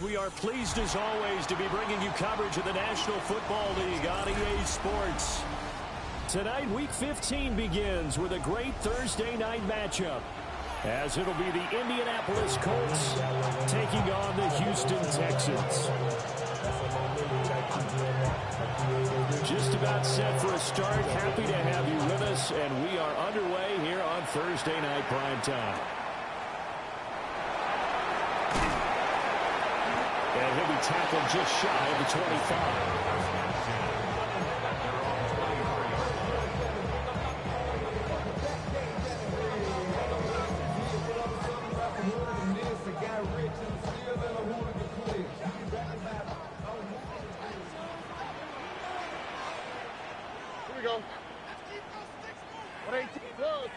We are pleased as always to be bringing you coverage of the National Football League on EA Sports. Tonight, Week 15 begins with a great Thursday night matchup, as it'll be the Indianapolis Colts taking on the Houston Texans. Just about set for a start. Happy to have you with us, and we are underway here on Thursday Night Prime Time. And he'll be tackled just shy of the 25. Here we go. 118. Whoa.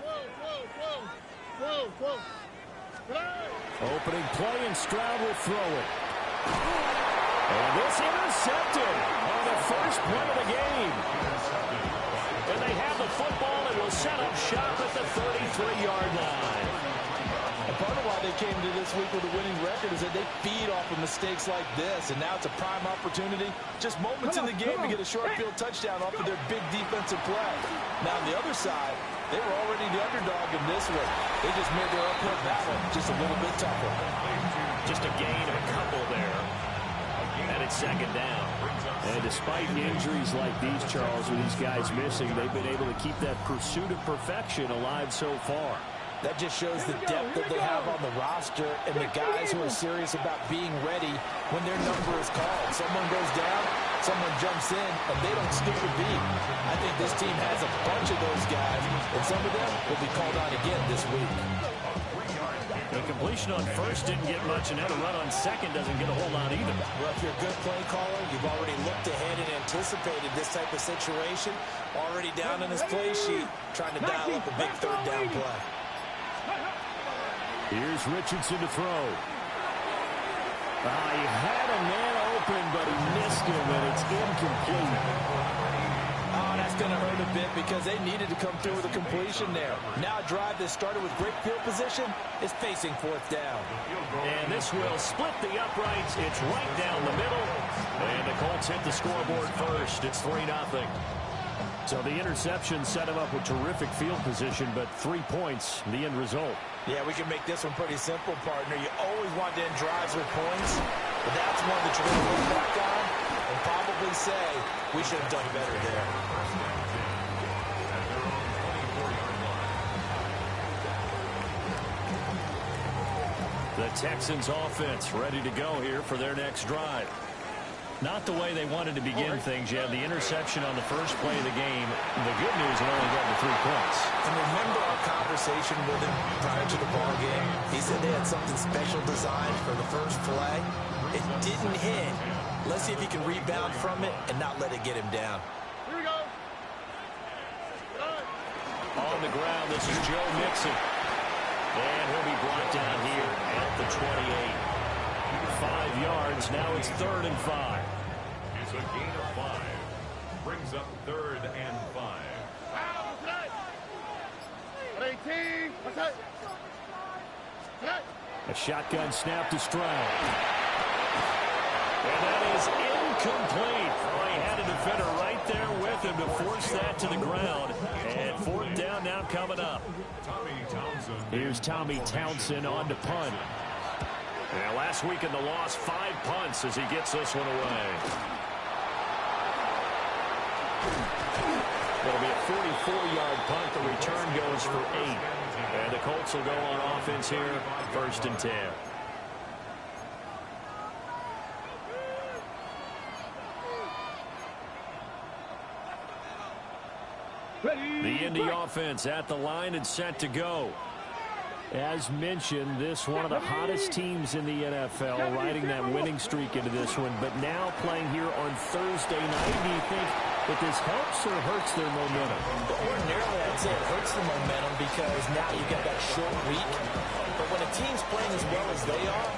Opening play, and Stroud will throw it. And this intercepted on the first play of the game. And they have the football and will set up shop at the 33-yard line. And part of why they came to this week with a winning record is that they feed off of mistakes like this. And now it's a prime opportunity, just moments in the game to get a short field touchdown off of their big defensive play. Now on the other side, they were already the underdog in this one. They just made their uphill battle just a little bit tougher. Just a gain of a couple there. And it's second down. And despite injuries like these, Charles, with these guys missing, they've been able to keep that pursuit of perfection alive so far. That just shows the depth that they have on the roster and the guys who are serious about being ready when their number is called. Someone goes down, someone jumps in, and they don't skip a beat. I think this team has a bunch of those guys, and some of them will be called on again this week. The completion on first didn't get much, and now the run on second doesn't get a whole lot either. Well, if you're a good play caller, you've already looked ahead and anticipated this type of situation. Already down in his play sheet, trying to dial up a big third down play. Here's Richardson to throw. He had a man open, but he missed him, and it's incomplete. Oh, that's going to hurt a bit because they needed to come through with a completion there. Now a drive that started with great field position is facing fourth down. And this will split the uprights. It's right down the middle. And the Colts hit the scoreboard first. It's 3-0. So the interception set him up with terrific field position, but 3 points, the end result. Yeah, we can make this one pretty simple, partner. You always want to end drives with points, but that's one that you're going to look back on and probably say, we should have done better there. The Texans offense ready to go here for their next drive. Not the way they wanted to begin things. You had the interception on the first play of the game. The good news, it only got to 3 points. And remember our conversation with him prior to the ball game. He said they had something special designed for the first play. It didn't hit. Let's see if he can rebound from it and not let it get him down. Here we go. On the ground, this is Joe Mixon. And he'll be brought down here at the 28. 5 yards. Now it's 3rd and 5. It's a gain of 5. Brings up 3rd and 5. 18. A shotgun snap to Stroud. And that is incomplete. He had a defender right there with him to force that to the ground. And 4th down now coming up. Here's Tommy Townsend on to punt. Now, last week in the loss, 5 punts as he gets this one away. It'll be a 44-yard punt. The return goes for 8. And the Colts will go on offense here, 1st and 10. The Indy offense at the line and set to go. As mentioned, this one of the hottest teams in the NFL, riding that winning streak into this one, but now playing here on Thursday night. Do you think that this helps or hurts their momentum? Ordinarily, I'd say it hurts the momentum because now you get that short week. But when a team's playing as well as they are,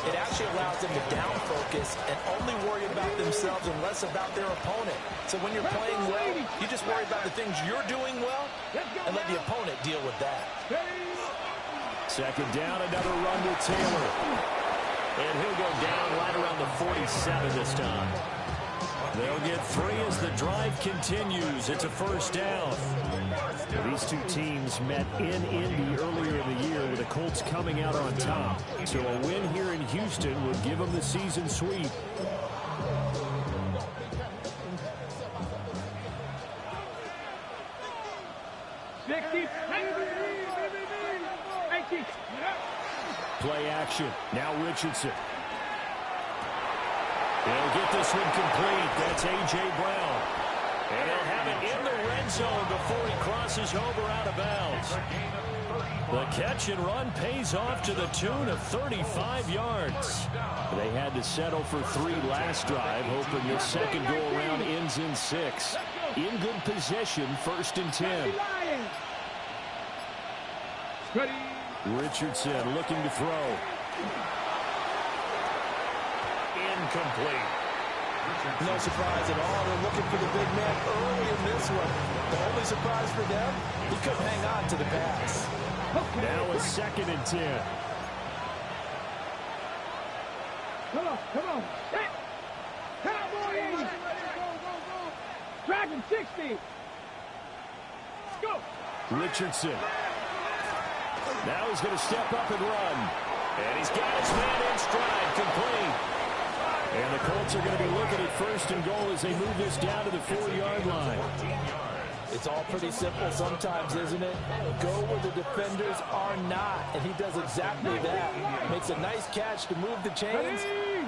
it actually allows them to down focus and only worry about themselves and less about their opponent. So when you're playing well, you just worry about the things you're doing well and let the opponent deal with that. Second down, another run with Taylor. And he'll go down right around the 47 this time. They'll get 3 as the drive continues. It's a first down. These two teams met in Indy earlier in the year with the Colts coming out on top. So a win here in Houston would give them the season sweep. Play action. Now Richardson. They'll get this one complete. That's A.J. Brown. And they'll have it in the red zone before he crosses over out of bounds. The catch and run pays off to the tune of 35 yards. They had to settle for 3 last drive, hoping this second go-around ends in 6. In good position, 1st and 10. Richardson looking to throw. Incomplete. No surprise at all. They're looking for the big man early in this one. The only surprise for them, he couldn't hang on to the pass. Now a 2nd and 10. Come on. Hey. Cowboys. Dragon 60. Go. Richardson. Now he's going to step up and run. And he's got his man in stride, complete. And the Colts are going to be looking at 1st and goal as they move this down to the 4-yard line. It's all pretty simple sometimes, isn't it? Go where the defenders are not. And he does exactly that. Makes a nice catch to move the chains.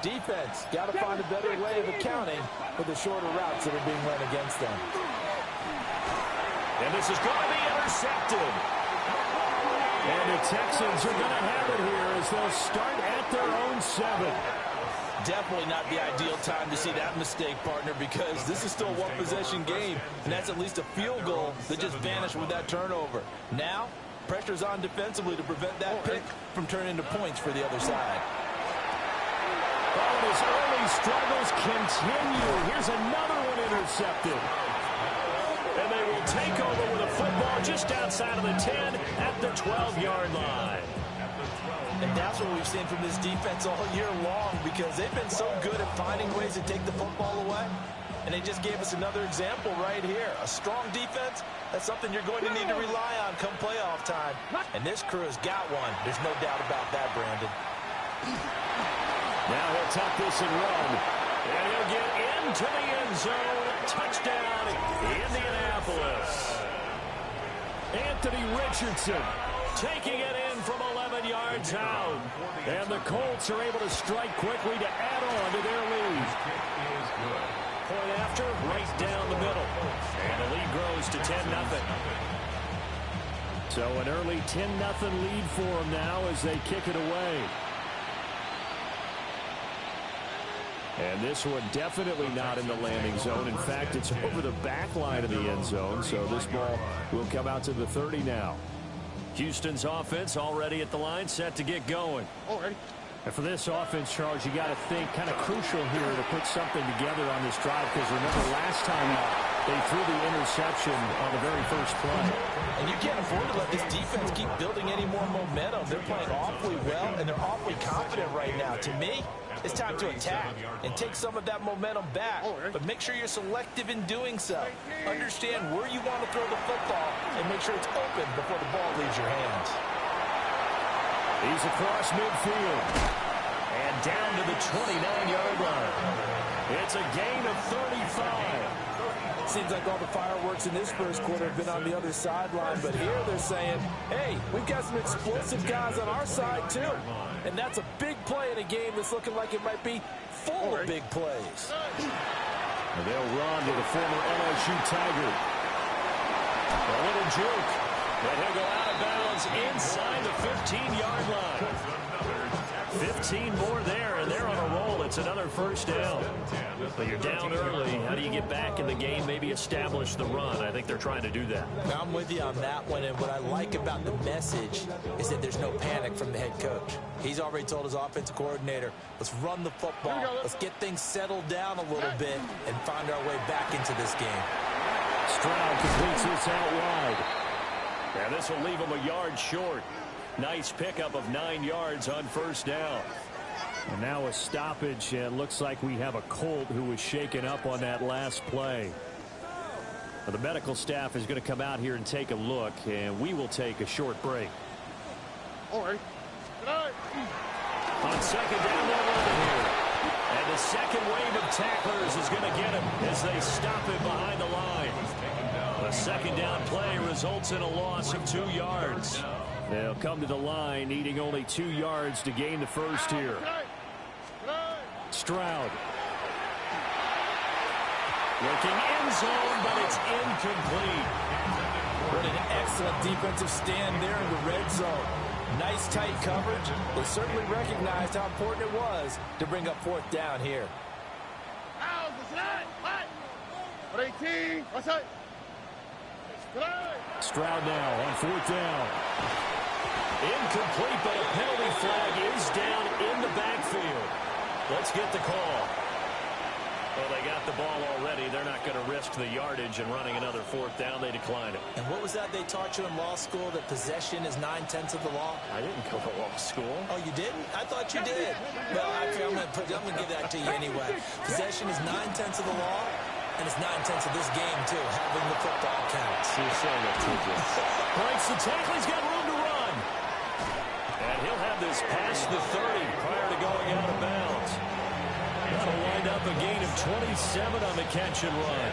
Defense, got to find a better way of accounting for the shorter routes that are being run against them. And this is going to be intercepted. And the Texans are going to have it here as they'll start at their own 7. Definitely not the ideal time to see that mistake, partner, because this is still a one-possession game, and that's at least a field goal that just vanished with that turnover. Now, pressure's on defensively to prevent that pick from turning into points for the other side. Oh, his early struggles continue. Here's another one intercepted. And they will take over with a football just outside of the 10 at the 12-yard line. And that's what we've seen from this defense all year long, because they've been so good at finding ways to take the football away. And they just gave us another example right here. A strong defense, that's something you're going to need to rely on come playoff time. And this crew has got one. There's no doubt about that, Brandon. Now he'll tuck this and run. And he'll get into the end zone. Touchdown, Indianapolis. Anthony Richardson taking it in from 11 yards out. And the Colts are able to strike quickly to add on to their lead. Point after, right down the middle. And the lead grows to 10-0. So an early 10-0 lead for them now as they kick it away. And this one definitely not in the landing zone. In fact, it's over the back line of the end zone. So this ball will come out to the 30 now. Houston's offense already at the line, set to get going. And for this offense, Charles, you got to think kind of crucial here to put something together on this drive, because remember last time they threw the interception on the very first play. And you can't afford to let this defense keep building any more momentum. They're playing awfully well, and they're awfully confident right now. To me, it's time to attack and take some of that momentum back. But make sure you're selective in doing so. Understand where you want to throw the football and make sure it's open before the ball leaves your hands. He's across midfield and down to the 29-yard line. It's a gain of 35. Seems like all the fireworks in this first quarter have been on the other sideline, but here they're saying, hey, we've got some explosive guys on our side too. And that's a big play in a game that's looking like it might be full of big plays. And they'll run to the former LSU Tiger. A little juke. But he'll go out of bounds inside the 15-yard line. 15 more there, and they're on a roll. It's another first down. But you're down early. How do you get back in the game, maybe establish the run? I think they're trying to do that. I'm with you on that one, and what I like about the message is that there's no panic from the head coach. He's already told his offensive coordinator, let's run the football, let's get things settled down a little bit, and find our way back into this game. Stroud completes this out wide. And this will leave him a yard short. Nice pickup of 9 yards on first down. And now a stoppage. It looks like we have a Colt who was shaken up on that last play. Well, the medical staff is going to come out here and take a look, and we will take a short break. All right. On second down, they'll run it here. And the second wave of tacklers is going to get him as they stop him behind the line. The second down play results in a loss of 2 yards. They'll come to the line needing only 2 yards to gain the first here. Stroud. Looking end zone, but it's incomplete. What an excellent defensive stand there in the red zone. Nice tight coverage. They certainly recognized how important it was to bring up fourth down here. 18. What's that? Stroud now on fourth down. Incomplete, but a penalty flag is down in the backfield. Let's get the call. Well, they got the ball already. They're not going to risk the yardage and running another fourth down. They declined it. And what was that they taught you in law school, that possession is 9/10 of the law? I didn't go to law school. Oh, you didn't? I thought you did. Well, I'm going to give that to you anyway. Possession is 9/10 of the law, and it's 9/10 of this game, too. Having the football counts. You're saying that too, breaks the tackle. He's got room to run. And he'll have this past the 30 prior to going out of bounds. That'll wind up a gain of 27 on the catch and run.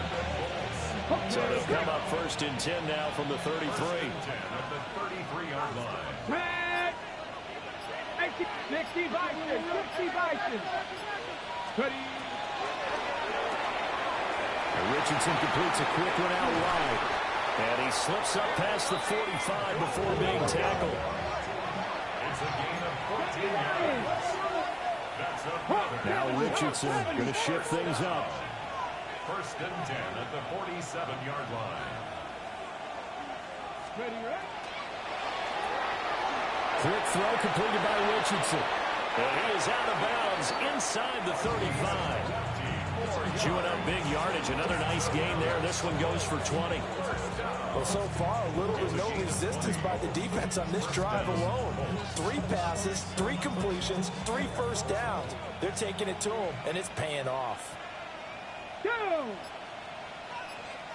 So they'll come up first and 10 now from the 33. At the 33-yard line. 60 Vikings, 60 Vikings. Richardson completes a quick one out wide. And he slips up past the 45 before being tackled. It's a gain of 14 yards. That's another. Now Richardson going to shift things up. First and 10 at the 47-yard line. Quick throw completed by Richardson. And he is out of bounds inside the 35. Chewing up big yardage. Another nice gain there. This one goes for 20. Well, so far, little to no resistance by the defense on this drive alone. 3 passes, 3 completions, 3 first downs. They're taking it to him, and it's paying off.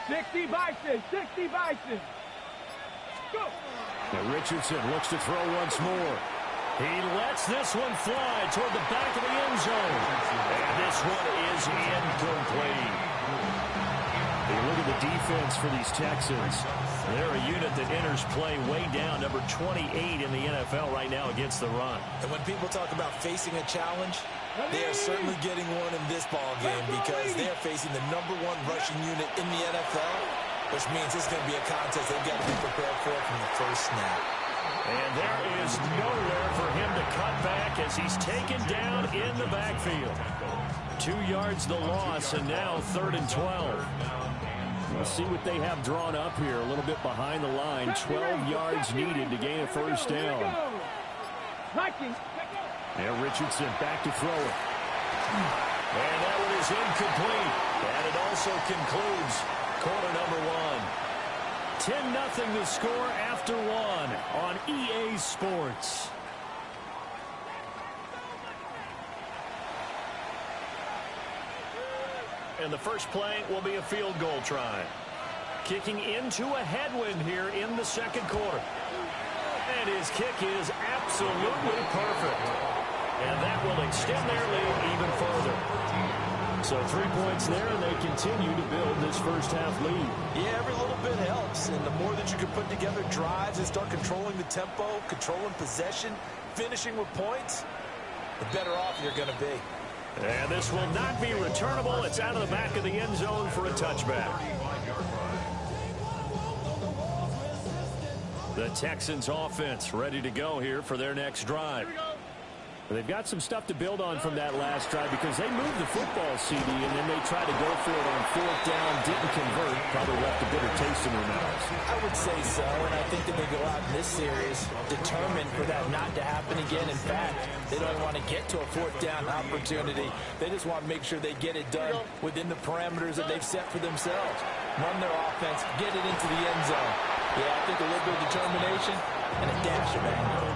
60 Vikings, 60 Vikings. Go. Now Richardson looks to throw once more. He lets this one fly toward the back of the end zone. And this one is incomplete. Hey, look at the defense for these Texans. They're a unit that enters play way down, number 28 in the NFL right now against the run. And when people talk about facing a challenge, they are certainly getting one in this ball game, because they are facing the number 1 rushing unit in the NFL, which means it's going to be a contest they've got to be prepared for from the first snap. And there is nowhere for him to cut back as he's taken down in the backfield. 2 yards the loss, and now 3rd and 12. We'll see what they have drawn up here, a little bit behind the line. 12 yards needed to gain a first down. Now Richardson back to throw it. And that one is incomplete. And it also concludes quarter number 1. 10-0 the score after 1 on EA Sports. And the first play will be a field goal try. Kicking into a headwind here in the second quarter. And his kick is absolutely perfect. And that will extend their lead even further. So 3 points there, and they continue to build this first half lead. Yeah, every little bit helps. And the more that you can put together drives and start controlling the tempo, controlling possession, finishing with points, the better off you're going to be. And this will not be returnable. It's out of the back of the end zone for a touchback. The Texans offense ready to go here for their next drive. They've got some stuff to build on from that last drive because they moved the football, CD, and then they tried to go for it on fourth down, didn't convert, probably left a bitter taste in their mouths. I would say so, and I think that they go out in this series determined for that not to happen again. In fact, they don't want to get to a fourth down opportunity. They just want to make sure they get it done within the parameters that they've set for themselves. Run their offense, get it into the end zone. Yeah, I think a little bit of determination and a dash of anger.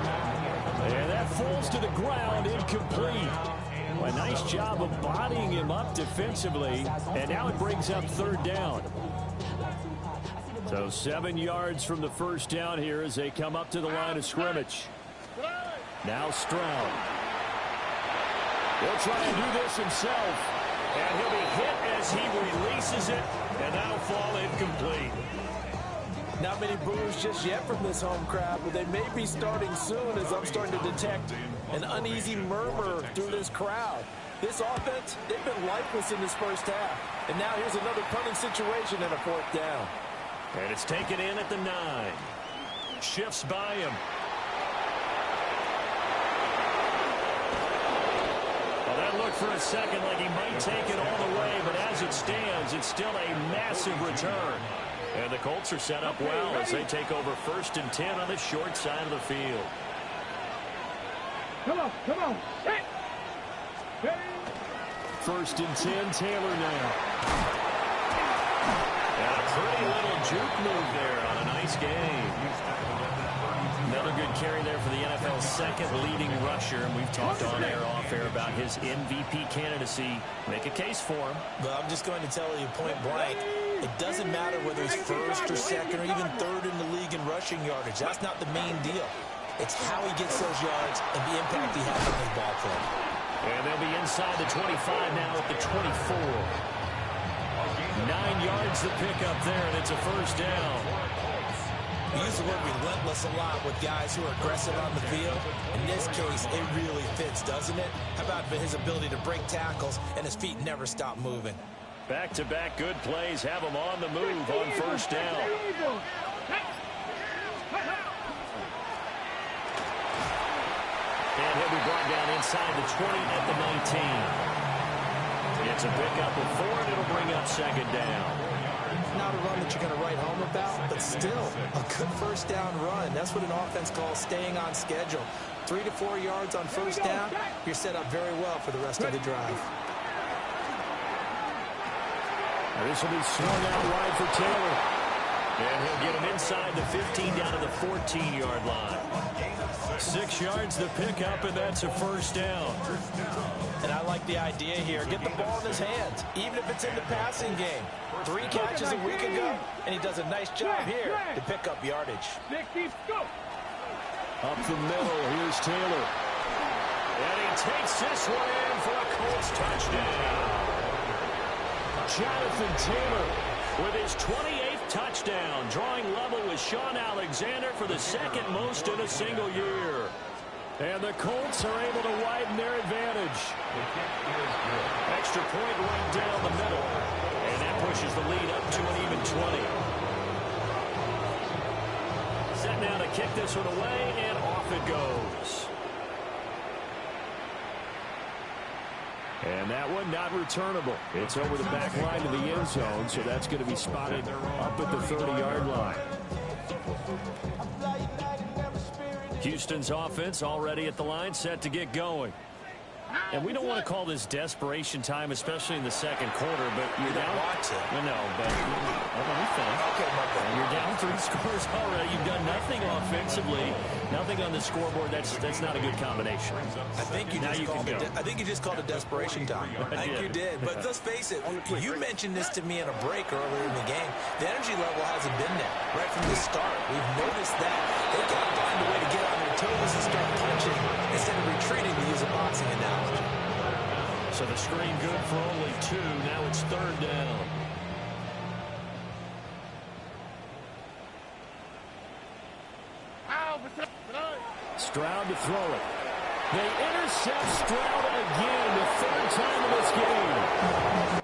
And that falls to the ground, incomplete. A nice job of bodying him up defensively. And now it brings up third down. So 7 yards from the first down here as they come up to the line of scrimmage. Now Stroud. He'll try and do this himself. And he'll be hit as he releases it. And that'll fall incomplete. Not many boos just yet from this home crowd, but they may be starting soon as I'm starting to detect an uneasy murmur through this crowd. This offense, they've been lifeless in this first half. And now here's another punting situation and a fourth down. And it's taken in at the 9. Shifts by him. Well, that looked for a second like he might take it all the way, but as it stands, it's still a massive return. And the Colts are set up well as they take over 1st and 10 on the short side of the field. Come on, come on. Hey. Hey. 1st and 10, Taylor now. And a pretty little juke move there on a nice game. Another good carry there for the NFL's second leading rusher. And we've talked on air, off air about his MVP candidacy. Make a case for him. Well, I'm just going to tell you point blank. It doesn't matter whether he's first or second or even third in the league in rushing yardage. That's not the main deal. It's how he gets those yards and the impact he has on his ball play. And they'll be inside the 25 now at the 24. 9 yards the pickup there, and it's a first down. We use the word relentless a lot with guys who are aggressive on the field. In this case, it really fits, doesn't it? How about his ability to break tackles and his feet never stop moving? Back-to-back good plays have him on the move on first down. And he'll be brought down inside the 20 at the 19. It's a pickup of 4, and it'll bring up second down. Not a run that you're going to write home about, but still a good first down run. That's what an offense calls staying on schedule. 3 to 4 yards on first down, you're set up very well for the rest of the drive. This will be swung out wide for Taylor. And he'll get him inside the 15 down to the 14-yard line. 6 yards the pickup, and that's a first down. And I like the idea here. Get the ball in his hands, even if it's in the passing game. 3 catches a week ago, and he does a nice job here to pick up yardage. Up the middle, here's Taylor. And he takes this one in for a Colts touchdown. Jonathan Taylor with his 28th touchdown, drawing level with Sean Alexander for the second most in a single year. And the Colts are able to widen their advantage. Extra point right down the middle. And that pushes the lead up to an even 20. Set now to kick this one away, and off it goes. And that one not returnable. It's over the back line of the end zone, so that's going to be spotted up at the 30-yard line. Houston's offense already at the line, set to get going. And we don't want to call this desperation time, especially in the second quarter, but you're down. Watch it. No, but let me finish. Okay, you're down 3 scores already. You've done nothing offensively, nothing on the scoreboard. That's not a good combination. I think you just called it desperation time. I think you did. But let's face it, you mentioned this to me in a break earlier in the game. The energy level hasn't been there right from the start. We've noticed that. They've got to find a way to get on their toes and start punching instead of retreating, to use a boxing analogy. So the screen good for only 2. Now it's third down. Stroud to throw it. They intercept Stroud again, the 3rd time in this game.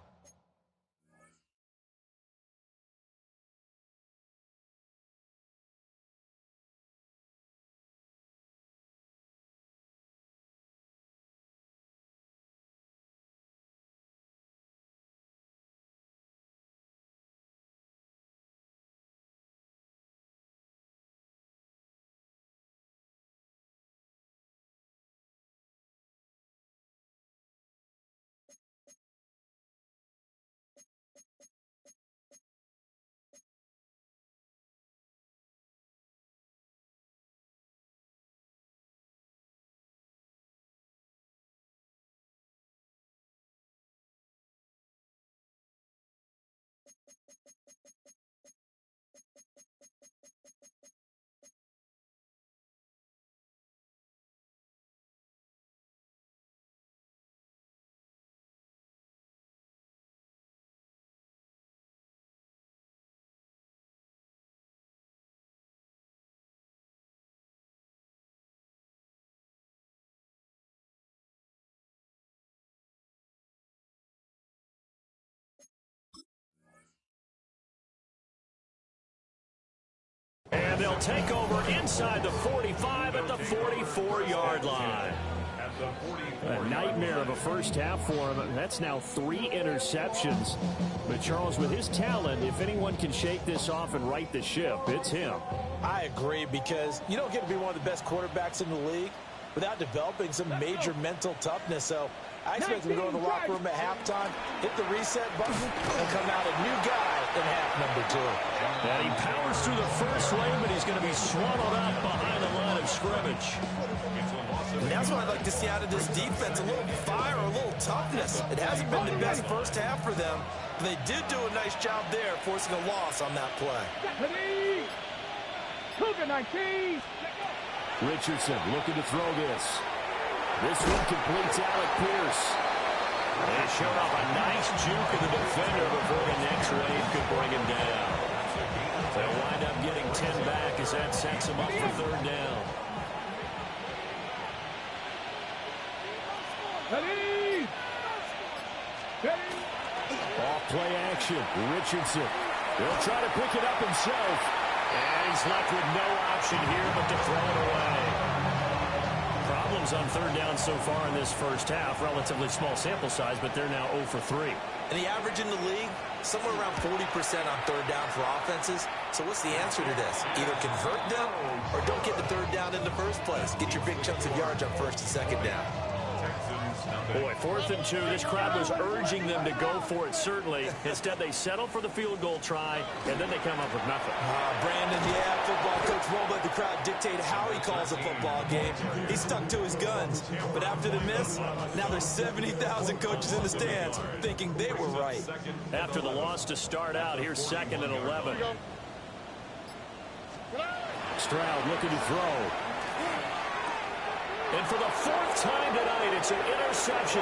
And they'll take over inside the 45 at the 44-yard line. A nightmare of a first half for him. That's now 3 interceptions. But Charles, with his talent, if anyone can shake this off and right the ship, it's him. I agree, because you don't get to be one of the best quarterbacks in the league without developing some major mental toughness. So I expect him to go to the locker room at halftime, hit the reset button, and come out a new guy in half number 2. And he powers through the first lane, but he's going to be swallowed up behind the line of scrimmage. And that's what I'd like to see out of this defense, a little fire, a little toughness. It hasn't been the best first half for them, but they did do a nice job there, forcing a loss on that play. Richardson looking to throw this. This one completes Alec Pierce. They showed off a nice juke of the defender before the next wave could bring him down. They'll wind up getting 10 back as that sets him up for third down. Off play action. Richardson. He'll try to pick it up himself. And he's left with no option here but to throw it away. Problems on third down so far in this first half. Relatively small sample size, but they're now 0 for 3. And the average in the league, somewhere around 40% on third down for offenses. So what's the answer to this? Either convert them or don't get the third down in the first place. Get your big chunks of yards on first and second down. Boy, 4th and 2. This crowd was urging them to go for it, certainly. Instead, they settle for the field goal try, and then they come up with nothing. Brandon, yeah, football coach won't let the crowd dictate how he calls a football game. He's stuck to his guns. But after the miss, now there's 70,000 coaches in the stands thinking they were right. After the loss to start out, here's 2nd and 11. Stroud looking to throw. And for the 4th time tonight, it's an interception.